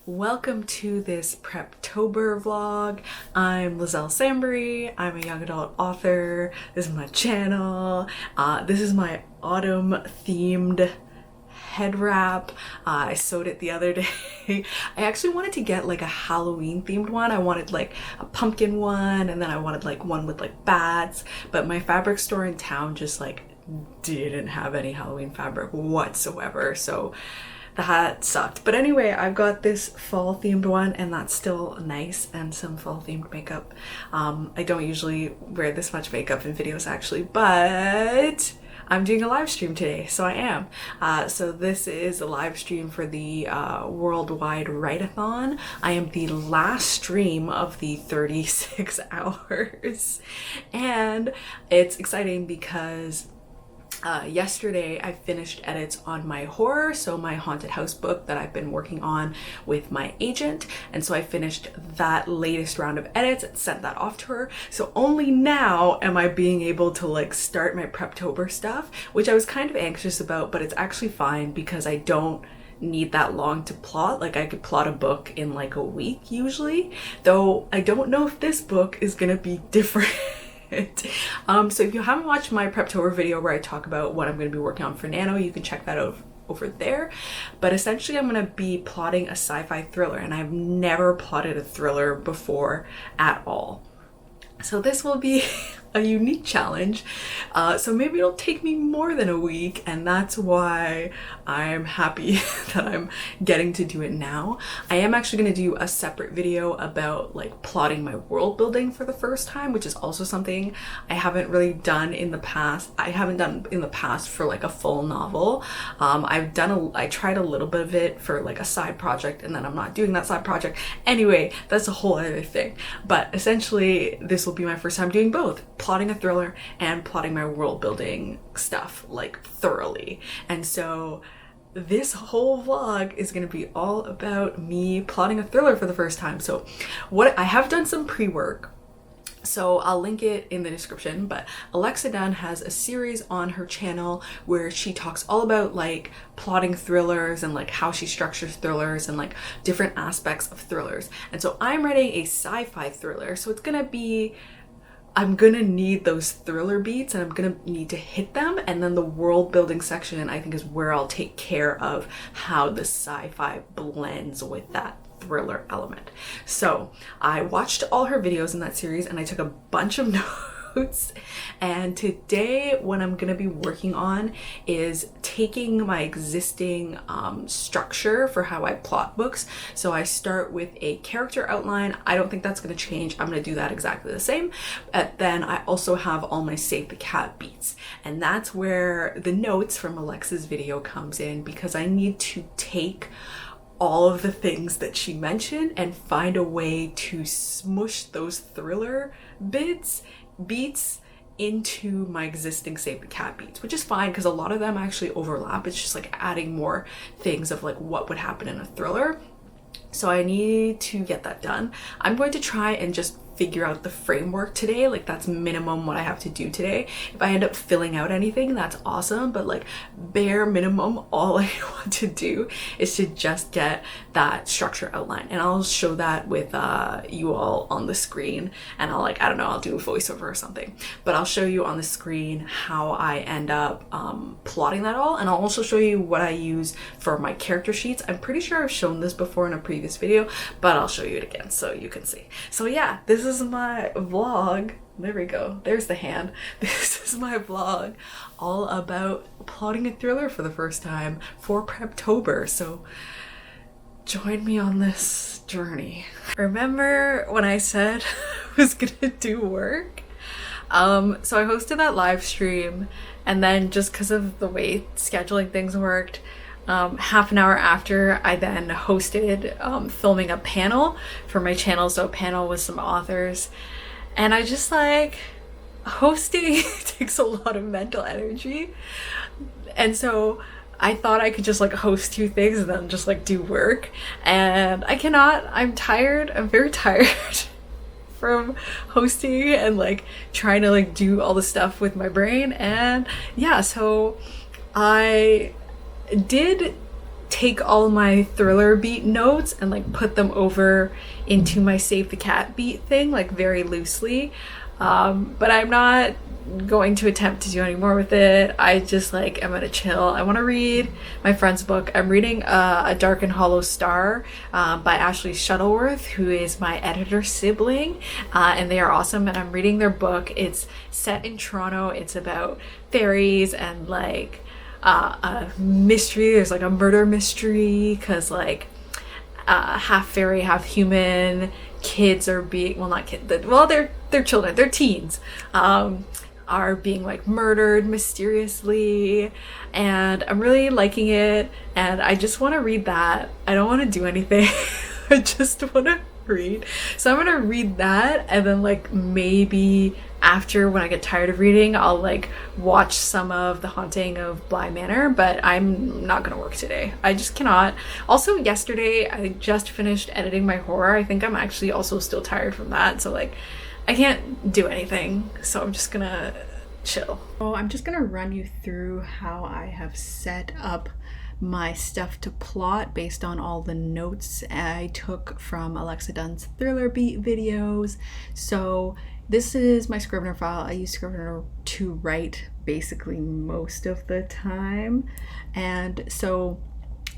Welcome to this Preptober vlog. I'm Liselle Sambury. I'm a young adult author. This is my channel. This is my autumn themed head wrap. I sewed it the other day. I actually wanted to get like a Halloween themed one. I wanted like a pumpkin one, and then I wanted like one with like bats, but my fabric store in town just like didn't have any Halloween fabric whatsoever, so that sucked. But anyway, I've got this fall themed one, and that's still nice, and some fall themed makeup. I don't usually wear this much makeup in videos actually, but I'm doing a live stream today, so I am. So this is a live stream for the Worldwide Write-a-thon. I am the last stream of the 36 hours, and it's exciting because yesterday I finished edits on my horror, so my haunted house book that I've been working on with my agent, and so I finished that latest round of edits and sent that off to her. So only now am I being able to like start my Preptober stuff, which I was kind of anxious about, but it's actually fine because I don't need that long to plot. Like I could plot a book in like a week usually, though I don't know if this book is gonna be different. So if you haven't watched my Preptober video where I talk about what I'm going to be working on for Nano, you can check that out over there. But essentially I'm going to be plotting a sci-fi thriller, and I've never plotted a thriller before at all. So this will be a unique challenge. So maybe it'll take me more than a week, and that's why I'm happy that I'm getting to do it now. I am actually going to do a separate video about like plotting my world building for the first time, which is also something I haven't really done in the past. I haven't done in the past for like a full novel. I tried a little bit of it for like a side project, and then I'm not doing that side project. Anyway, that's a whole other thing. But essentially this will be my first time doing both, plotting a thriller and plotting my world building stuff like thoroughly. And so this whole vlog is going to be all about me plotting a thriller for the first time. So what I have done some pre-work, so I'll link it in the description, but Alexa Dunn has a series on her channel where she talks all about like plotting thrillers and like how she structures thrillers and like different aspects of thrillers. And so I'm writing a sci-fi thriller, so it's gonna be, I'm gonna need those thriller beats and I'm gonna need to hit them, and then the world building section I think is where I'll take care of how the sci-fi blends with that thriller element. So I watched all her videos in that series and I took a bunch of notes, and today what I'm gonna be working on is taking my existing structure for how I plot books. So I start with a character outline. I don't think that's gonna change. I'm gonna do that exactly the same. But then I also have all my Save the Cat beats, and that's where the notes from Alexa's video comes in, because I need to take all of the things that she mentioned and find a way to smush those thriller beats into my existing Save the Cat beats, which is fine because a lot of them actually overlap. It's just like adding more things of like what would happen in a thriller. So I need to get that done. I'm going to try and just figure out the framework today. Like that's minimum what I have to do today. If I end up filling out anything, that's awesome, but like bare minimum, all I want to do is to just get that structure outline, and I'll show that with you all on the screen, and I'll like, I don't know, I'll do a voiceover or something, but I'll show you on the screen how I end up plotting that all, and I'll also show you what I use for my character sheets. I'm pretty sure I've shown this before in a previous video, but I'll show you it again so you can see. So yeah, this is my vlog. There we go. There's the hand. This is my vlog all about plotting a thriller for the first time for Preptober. So join me on this journey. Remember when I said I was gonna do work? So I hosted that live stream, and then just because of the way scheduling things worked, half an hour after I then hosted filming a panel for my channel. So a panel with some authors, and I just like, hosting takes a lot of mental energy, and so I thought I could just like host two things and then just like do work, and I cannot. I'm tired. I'm very tired from hosting and like trying to like do all the stuff with my brain. And yeah, so I did take all my thriller beat notes and like put them over into my Save the Cat beat thing, like very loosely. But I'm not going to attempt to do any more with it. I just like am gonna chill. I want to read my friend's book. I'm reading A Dark and Hollow Star by Ashley Shuttleworth, who is my editor sibling, and they are awesome, and I'm reading their book. It's set in Toronto. It's about fairies and like a mystery. There's like a murder mystery because like half fairy, half human kids are being, well, not kids, well, they're children, they're teens, are being like murdered mysteriously, and I'm really liking it, and I just want to read that. I don't want to do anything. I just want to read. So I'm gonna read that, and then like maybe after, when I get tired of reading, I'll like watch some of The Haunting of Bly Manor, but I'm not gonna work today. I just cannot. Also, yesterday I just finished editing my horror. I think I'm actually also still tired from that, so like I can't do anything, so I'm just gonna chill. So I'm just gonna run you through how I have set up my stuff to plot based on all the notes I took from Alexa Dunn's Thriller Beat videos. So this is my Scrivener file. I use Scrivener to write basically most of the time, and so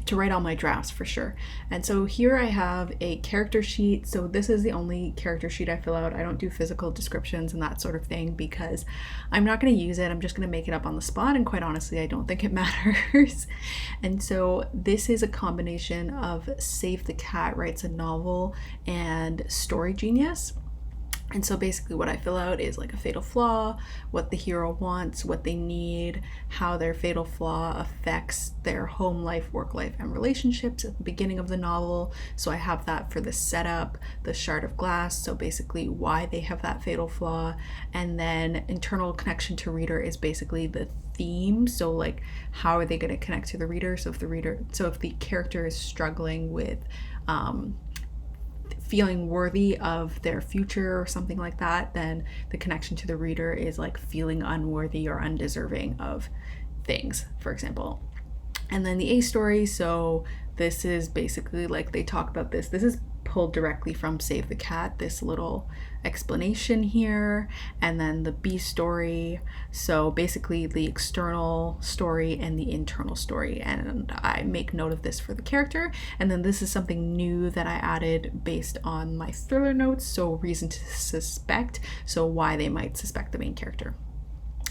to write all my drafts for sure. And so here I have a character sheet. So this is the only character sheet I fill out. I don't do physical descriptions and that sort of thing because I'm not going to use it. I'm just going to make it up on the spot, and quite honestly I don't think it matters. And so this is a combination of Save the Cat Writes a Novel and Story Genius. And so basically what I fill out is like a fatal flaw, what the hero wants, what they need, how their fatal flaw affects their home life, work life, and relationships at the beginning of the novel. So I have that for the setup, the shard of glass, so basically why they have that fatal flaw. And then internal connection to reader is basically the theme. So like, how are they going to connect to the reader? So if the character is struggling with feeling worthy of their future or something like that, then the connection to the reader is like feeling unworthy or undeserving of things, for example. And then the A story, so this is basically like, they talk about this is pulled directly from Save the Cat, this little explanation here. And then the B story, so basically the external story and the internal story, and I make note of this for the character. And then this is something new that I added based on my thriller notes, so reason to suspect, so why they might suspect the main character.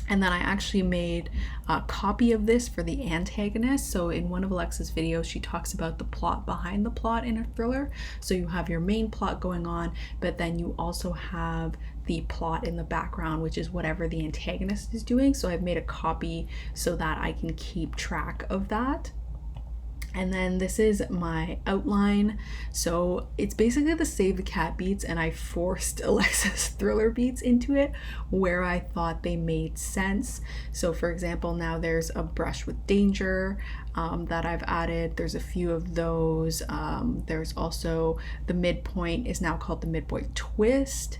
And then I actually made a copy of this for the Antagonist. So in one of Alexa's videos, she talks about the plot behind the plot in a thriller. So you have your main plot going on, but then you also have the plot in the background, which is whatever the antagonist is doing. So I've made a copy so that I can keep track of that. And then this is my outline. So it's basically the Save the Cat beats, and I forced Alexa's thriller beats into it where I thought they made sense. So for example, now there's a brush with danger that I've added. There's a few of those. There's also the midpoint is now called the midpoint twist.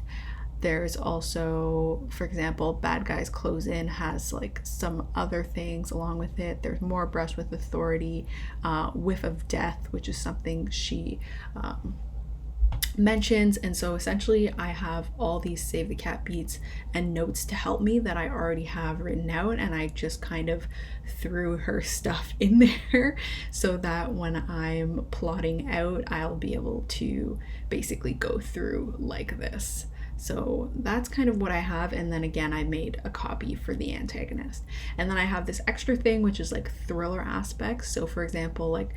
There's also, for example, Bad Guys Close In has like some other things along with it. There's more brush with authority, whiff of death, which is something she mentions. And so essentially I have all these Save the Cat beats and notes to help me that I already have written out, and I just kind of threw her stuff in there so that when I'm plotting out, I'll be able to basically go through like this. So that's kind of what I have. And then again, I made a copy for the Antagonist. And then I have this extra thing, which is like thriller aspects. So for example, like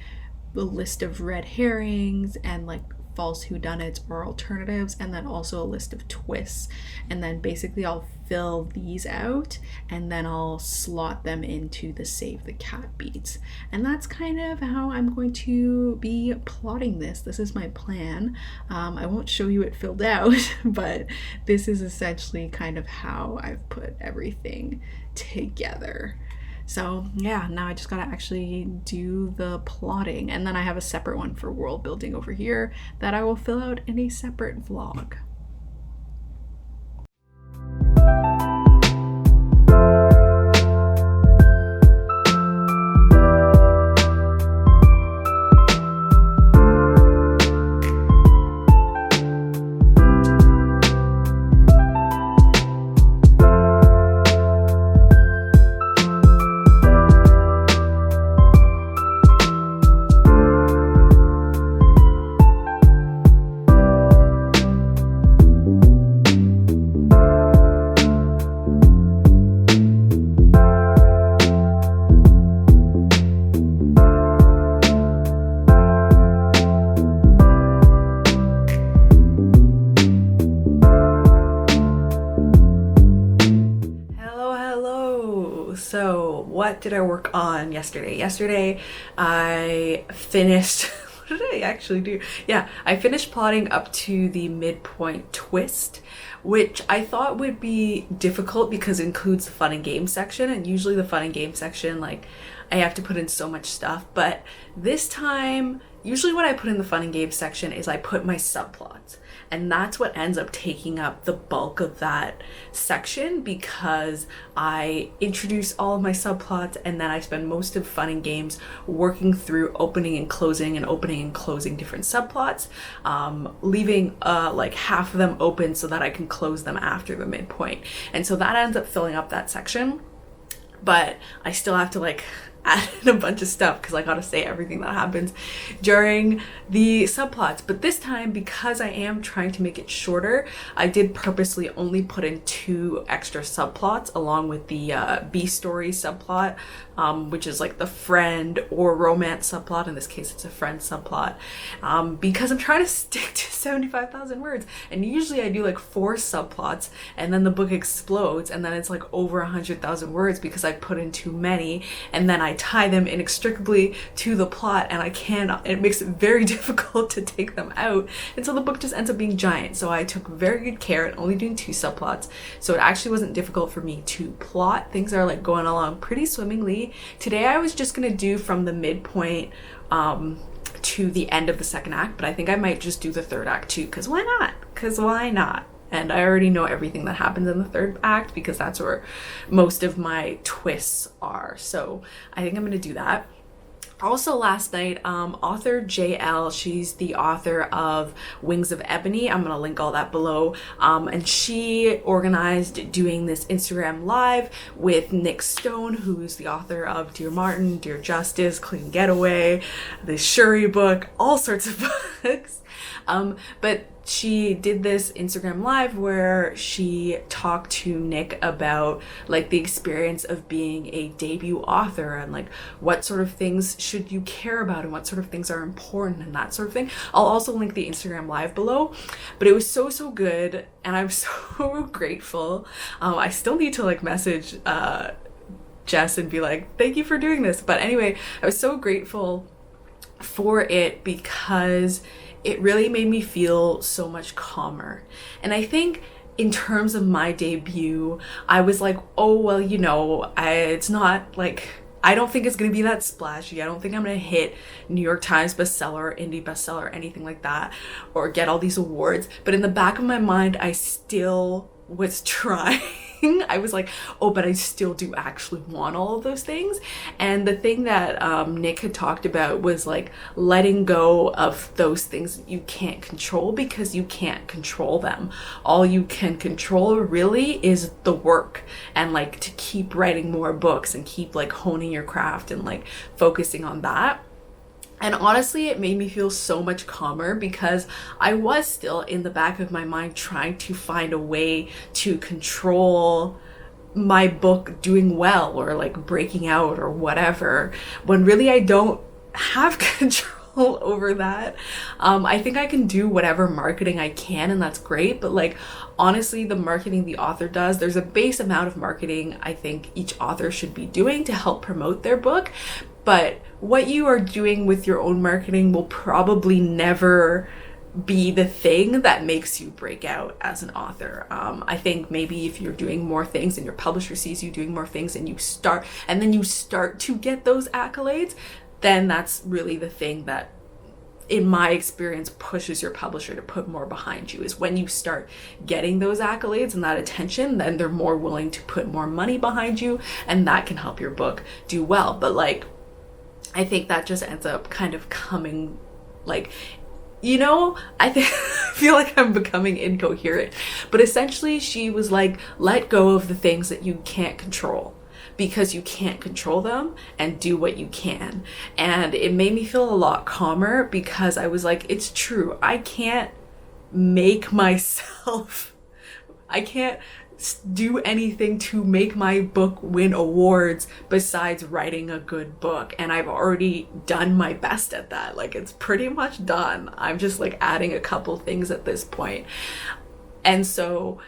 the list of red herrings and like false whodunits or alternatives, and then also a list of twists. And then basically I'll fill these out and then I'll slot them into the Save the Cat beats. And that's kind of how I'm going to be plotting this. This is my plan. I won't show you it filled out, but this is essentially kind of how I've put everything together. So yeah, now I just gotta actually do the plotting, and then I have a separate one for world building over here that I will fill out in a separate vlog. what did I work on yesterday? Yesterday I finished what did I actually do? Yeah, I finished plotting up to the midpoint twist, which I thought would be difficult because it includes the fun and games section, and usually the fun and games section, like, I have to put in so much stuff. But this time, usually what I put in the fun and games section is I put my subplots, and that's what ends up taking up the bulk of that section, because I introduce all of my subplots and then I spend most of fun and games working through opening and closing different subplots, leaving like half of them open so that I can close them after the midpoint. And so that ends up filling up that section, but I still have to like add in a bunch of stuff because I gotta say everything that happens during the subplots. But this time, because I am trying to make it shorter, I did purposely only put in 2 extra subplots along with the B story subplot, which is like the friend or romance subplot. In this case, it's a friend subplot, because I'm trying to stick to 75,000 words. And usually I do like 4 subplots and then the book explodes and then it's like over 100,000 words because I put in too many, and then I tie them inextricably to the plot, and it makes it very difficult to take them out, and so the book just ends up being giant. So I took very good care at only doing 2 subplots, so it actually wasn't difficult for me to plot. Things are like going along pretty swimmingly. Today I was just gonna do from the midpoint to the end of the second act, but I think I might just do the third act too, because why not? And I already know everything that happens in the third act because that's where most of my twists are. So I think I'm going to do that. Also last night, author JL, she's the author of Wings of Ebony. I'm going to link all that below. And she organized doing this Instagram live with Nick Stone, who's the author of Dear Martin, Dear Justice, Clean Getaway, the Shuri book, all sorts of books. But she did this Instagram live where she talked to Nick about like the experience of being a debut author and like what sort of things should you care about and what sort of things are important and that sort of thing. I'll also link the Instagram live below, but it was so good and I'm so grateful. I still need to like message Jess and be like, thank you for doing this. But anyway, I was so grateful for it because it really made me feel so much calmer. And I think in terms of my debut, I was like, oh, well, you know, it's not like, I don't think it's gonna be that splashy. I don't think I'm gonna hit New York Times bestseller or indie bestseller or anything like that, or get all these awards. But in the back of my mind, I still was trying. I was like, oh, but I still do actually want all of those things. And the thing that Nick had talked about was like letting go of those things you can't control, because you can't control them. All you can control really is the work, and like to keep writing more books and keep like honing your craft and like focusing on that. And honestly, it made me feel so much calmer because I was still in the back of my mind trying to find a way to control my book doing well or like breaking out or whatever, when really I don't have control over that. I think I can do whatever marketing I can, and that's great, but like honestly, the marketing the author does, there's a base amount of marketing I think each author should be doing to help promote their book. But what you are doing with your own marketing will probably never be the thing that makes you break out as an author. I think maybe if you're doing more things and your publisher sees you doing more things and you start to get those accolades, then that's really the thing that, in my experience, pushes your publisher to put more behind you. Is when you start getting those accolades and that attention, then they're more willing to put more money behind you, and that can help your book do well. But like, I think that just ends up kind of coming like, you know, I feel like I'm becoming incoherent, but essentially she was like, let go of the things that you can't control, because you can't control them, and do what you can. And it made me feel a lot calmer because I was like, it's true, I can't make myself, I can't do anything to make my book win awards besides writing a good book, and I've already done my best at that. Like, it's pretty much done. I'm just like adding a couple things at this point, and so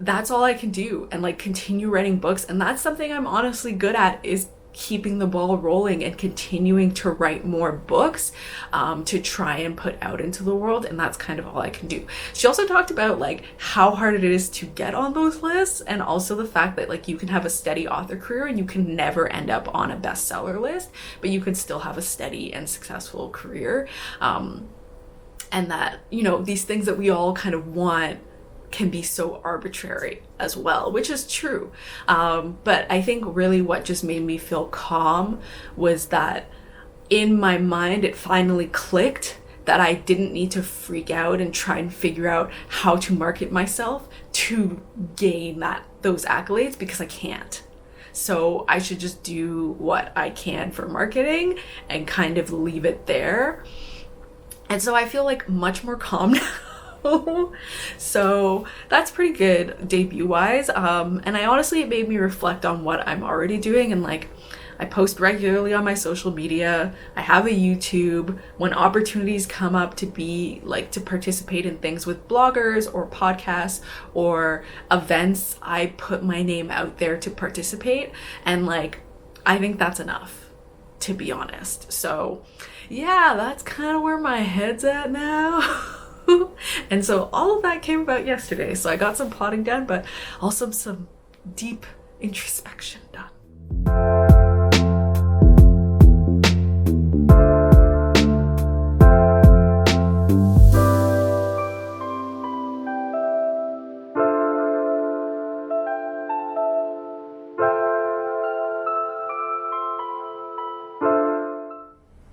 that's all I can do, and like continue writing books. And that's something I'm honestly good at, is keeping the ball rolling and continuing to write more books to try and put out into the world, and that's kind of all I can do. She also talked about like how hard it is to get on those lists, and also the fact that like you can have a steady author career and you can never end up on a bestseller list, but you can still have a steady and successful career, and that, you know, these things that we all kind of want can be so arbitrary as well, which is true. But I think really what just made me feel calm was that in my mind, it finally clicked that I didn't need to freak out and try and figure out how to market myself to gain those accolades, because I can't. So I should just do what I can for marketing and kind of leave it there. And so I feel like much more calm now. So that's pretty good debut wise. And it made me reflect on what I'm already doing, and like I post regularly on my social media. I have a YouTube. When opportunities come up to participate in things with bloggers or podcasts or events, I put my name out there to participate, and like I think that's enough, to be honest. So yeah, that's kind of where my head's at now. And so all of that came about yesterday. So I got some plotting done, but also some deep introspection done.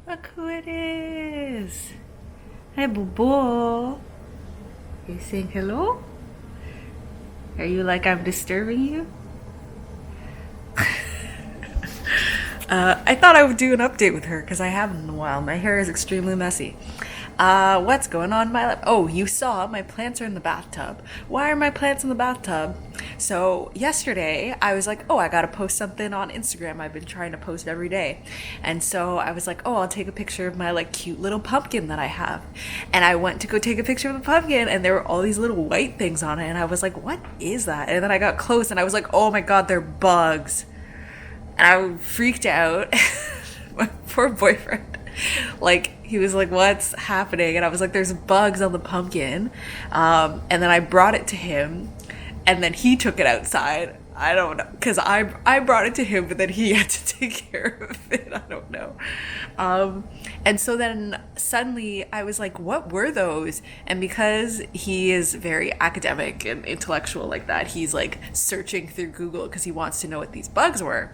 Look who it is. Hi, Boo. You saying hello? Are you like I'm disturbing you? I thought I would do an update with her because I haven't in a while. My hair is extremely messy. What's going on in my life? Oh, you saw my plants are in the bathtub. Why are my plants in the bathtub? So yesterday I was like, oh, I gotta post something on Instagram. I've been trying to post every day. And so I was like, oh, I'll take a picture of my like cute little pumpkin that I have. And I went to go take a picture of the pumpkin, and there were all these little white things on it. And I was like, what is that? And then I got close and I was like, oh my God, they're bugs. And I freaked out. My poor boyfriend. Like, he was like, what's happening? And I was like, there's bugs on the pumpkin. And then I brought it to him, and then he took it outside. I don't know, because I brought it to him, but then he had to take care of it. I don't know. And so then suddenly I was like, what were those? And because he is very academic and intellectual like that, he's like searching through Google because he wants to know what these bugs were.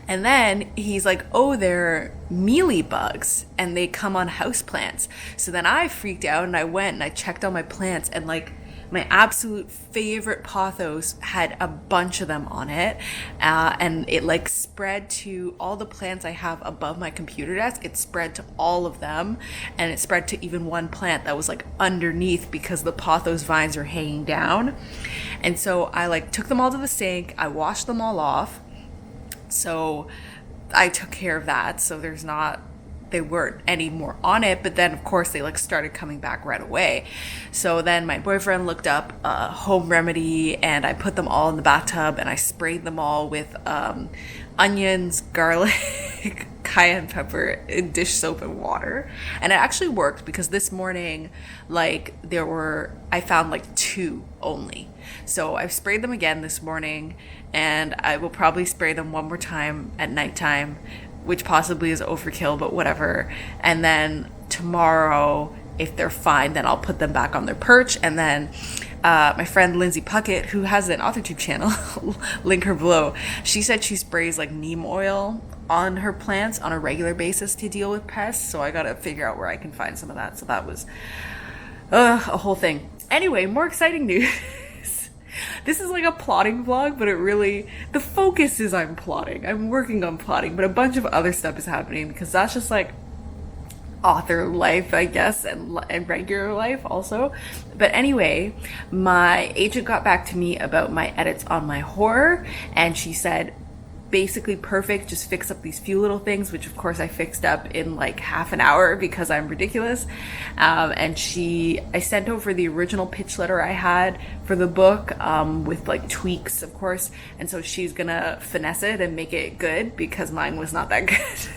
And then he's like, oh, they're mealy bugs and they come on houseplants. So then I freaked out and I went and I checked on my plants, and like my absolute favorite pothos had a bunch of them on it. And it like spread to all the plants I have above my computer desk. It spread to all of them, and it spread to even one plant that was like underneath because the pothos vines are hanging down. And so I like took them all to the sink. I washed them all off. So I took care of that. So they weren't any more on it, but then of course they like started coming back right away. So then my boyfriend looked up a home remedy, and I put them all in the bathtub, and I sprayed them all with onions, garlic, cayenne pepper, and dish soap and water. And it actually worked, because this morning like I found like 2 only. So I've sprayed them again this morning, and I will probably spray them one more time at nighttime, which possibly is overkill, but whatever. And then tomorrow, if they're fine, then I'll put them back on their perch. And then my friend Lindsay Puckett, who has an Authortube channel, link her below, she said she sprays like neem oil on her plants on a regular basis to deal with pests. So I gotta figure out where I can find some of that. So that was a whole thing. Anyway, more exciting news. This is like a plotting vlog, but the focus is I'm plotting. I'm working on plotting, but a bunch of other stuff is happening, because that's just like author life, I guess, and regular life also. But anyway, my agent got back to me about my edits on my horror, and she said, basically perfect, just fix up these few little things, which of course I fixed up in like half an hour because I'm ridiculous. And I sent over the original pitch letter I had for the book, with like tweaks, of course. And so she's gonna finesse it and make it good because mine was not that good.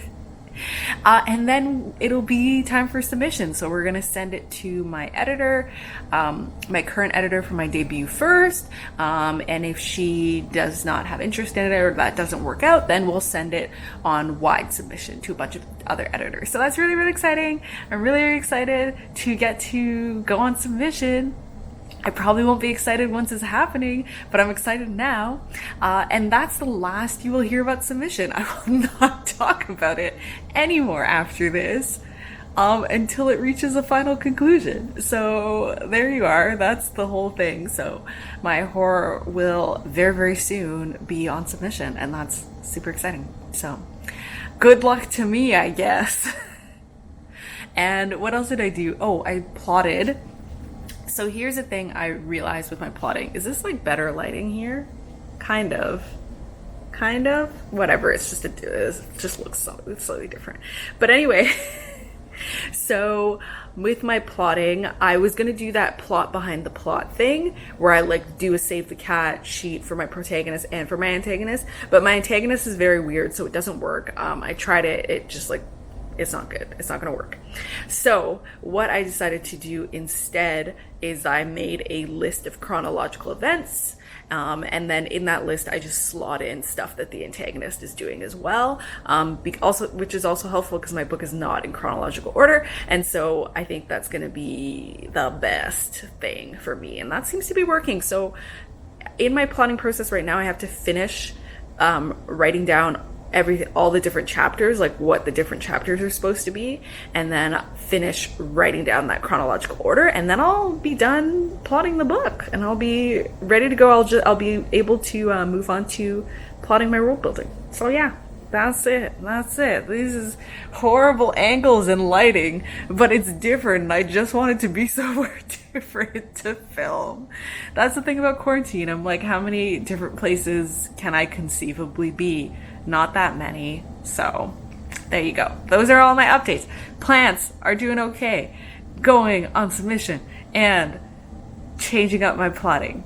And then it'll be time for submission. So we're going to send it to my editor, my current editor for my debut first. And if she does not have interest in it or that doesn't work out, then we'll send it on wide submission to a bunch of other editors. So that's really, really exciting. I'm really, really excited to get to go on submission. I probably won't be excited once it's happening, but I'm excited now. And that's the last you will hear about submission. I will not talk about it anymore after this, until it reaches a final conclusion. So there you are. That's the whole thing. So my horror will very, very soon be on submission, and that's super exciting. So good luck to me, I guess. And what else did I do? Oh, I plotted. So here's the thing I realized with my plotting. Is this like better lighting here? Kind of. Whatever, it just looks slightly different. But anyway, so with my plotting, I was gonna do that plot behind the plot thing where I like do a save the cat sheet for my protagonist and for my antagonist. But my antagonist is very weird, so it doesn't work. I tried it, it just like, it's not good. It's not going to work. So what I decided to do instead is I made a list of chronological events. And then in that list, I just slot in stuff that the antagonist is doing as well. Which is also helpful because my book is not in chronological order. And so I think that's going to be the best thing for me. And that seems to be working. So in my plotting process right now, I have to finish writing down all the different chapters, like what the different chapters are supposed to be, and then finish writing down that chronological order, and then I'll be done plotting the book and I'll be ready to go. I'll be able to move on to plotting my world building. So yeah, that's it. This is horrible angles and lighting, but it's different. I just want it to be somewhere different to film. That's the thing about quarantine. I'm like, how many different places can I conceivably be? Not that many. So there you go. Those are all my updates. Plants are doing okay, going on submission, and changing up my plotting.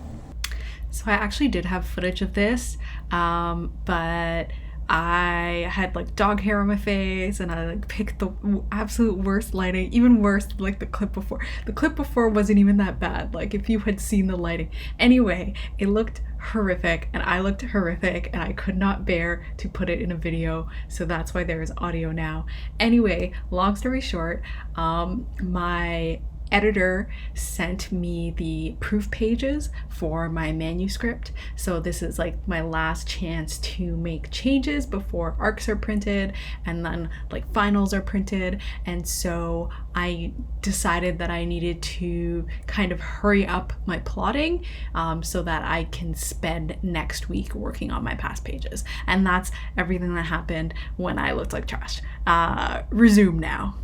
So I actually did have footage of this, but I had like dog hair on my face and I like picked the absolute worst lighting, even worse than like the clip before. The clip before wasn't even that bad, like if you had seen the lighting. Anyway, it looked horrific and I looked horrific and I could not bear to put it in a video, so that's why there is audio now. Anyway, long story short, my editor sent me the proof pages for my manuscript. So this is like my last chance to make changes before arcs are printed and then like finals are printed. And so I decided that I needed to kind of hurry up my plotting so that I can spend next week working on my past pages. And that's everything that happened when I looked like trash. Resume now.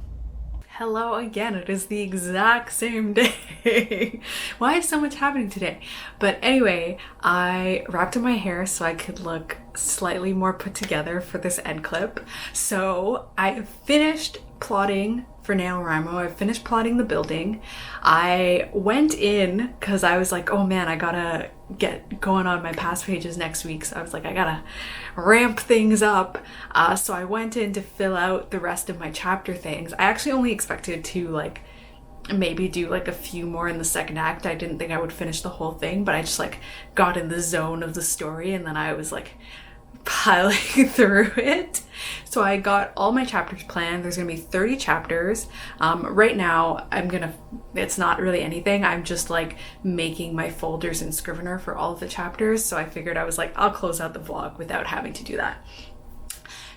Hello again, it is the exact same day. Why is so much happening today? But anyway, I wrapped up my hair so I could look slightly more put together for this end clip. So I finished plotting for NaNoWriMo. I finished plotting the building. I went in because I was like, oh man, I gotta get going on my past pages next week. So I was like, I gotta ramp things up. So I went in to fill out the rest of my chapter things. I actually only expected to like maybe do like a few more in the second act. I didn't think I would finish the whole thing, but I just like got in the zone of the story and then I was like piling through it. So I got all my chapters planned. There's gonna be 30 chapters. Right now it's not really anything. I'm just like making my folders in Scrivener for all of the chapters. So I figured I was like, I'll close out the vlog without having to do that.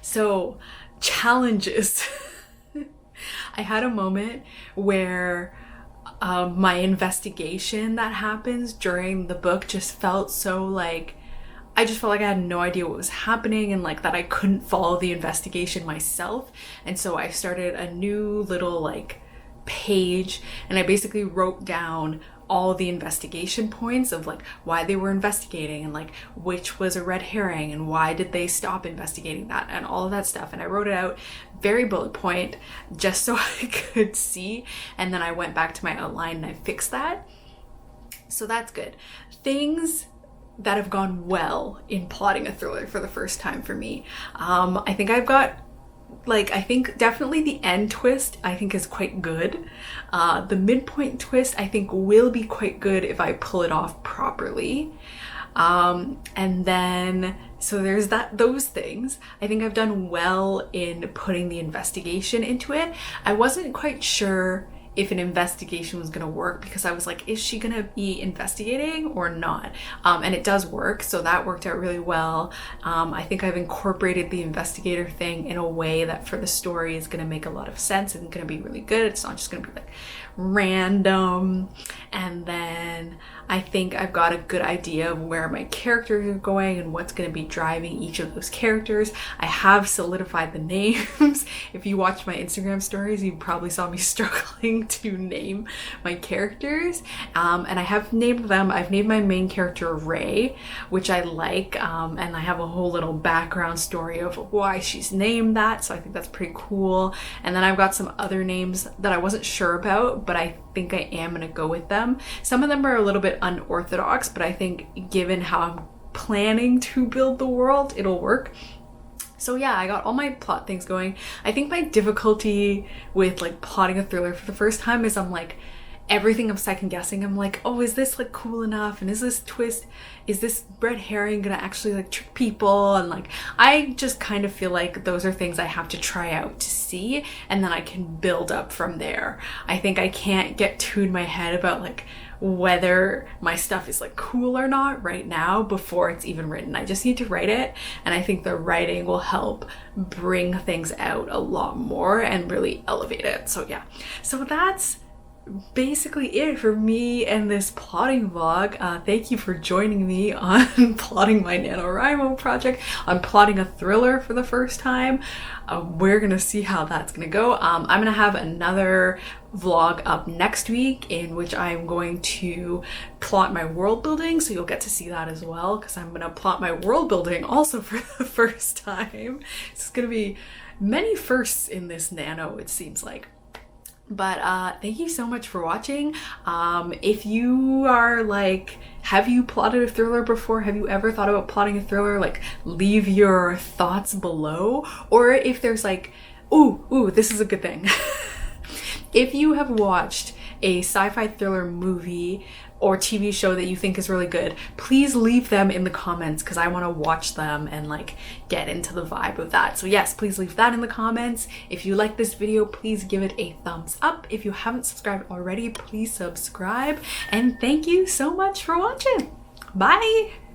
So challenges. I had a moment where my investigation that happens during the book just felt so like, I just felt like I had no idea what was happening and like that I couldn't follow the investigation myself. And so I started a new little like page and I basically wrote down all the investigation points of like why they were investigating and like which was a red herring and why did they stop investigating that and all of that stuff. And I wrote it out very bullet point just so I could see, and then I went back to my outline and I fixed that. So that's good. Things that have gone well in plotting a thriller for the first time for me. I think I've got I think definitely the end twist I think is quite good. The midpoint twist I think will be quite good if I pull it off properly. And then, so there's those things. I think I've done well in putting the investigation into it. I wasn't quite sure if an investigation was gonna work because I was like, is she gonna be investigating or not? And it does work, so that worked out really well. I think I've incorporated the investigator thing in a way that for the story is gonna make a lot of sense and gonna be really good. It's not just gonna be like random. And then I think I've got a good idea of where my characters are going and what's going to be driving each of those characters. I have solidified the names. If you watch my Instagram stories, you probably saw me struggling to name my characters. And I have named them. I've named my main character Ray, which I like. And I have a whole little background story of why she's named that. So I think that's pretty cool. And then I've got some other names that I wasn't sure about, but I think I am going to go with them. Some of them are a little bit unorthodox, but I think given how I'm planning to build the world, it'll work. So yeah, I got all my plot things going. I think my difficulty with like plotting a thriller for the first time is everything I'm second guessing. I'm like, oh, is this like cool enough? And is this twist, is this red herring gonna actually like trick people? And like, I just kind of feel like those are things I have to try out to see, and then I can build up from there. I think I can't get too in my head about like whether my stuff is like cool or not right now before it's even written. I just need to write it, and I think the writing will help bring things out a lot more and really elevate it. So yeah, so that's basically it for me and this plotting vlog. Thank you for joining me on plotting my NaNoWriMo project, on plotting a thriller for the first time. We're gonna see how that's gonna go. I'm gonna have another vlog up next week in which I'm going to plot my world building, so you'll get to see that as well, because I'm gonna plot my world building also for the first time. It's gonna be many firsts in this nano, it seems like. But thank you so much for watching. If you are like, have you plotted a thriller before? Have you ever thought about plotting a thriller? Like, leave your thoughts below. Or if there's like, ooh, this is a good thing. If you have watched a sci-fi thriller movie or TV show that you think is really good, please leave them in the comments, because I want to watch them and like get into the vibe of that. So yes, please leave that in the comments. If you like this video, please give it a thumbs up. If you haven't subscribed already, please subscribe. And thank you so much for watching. Bye!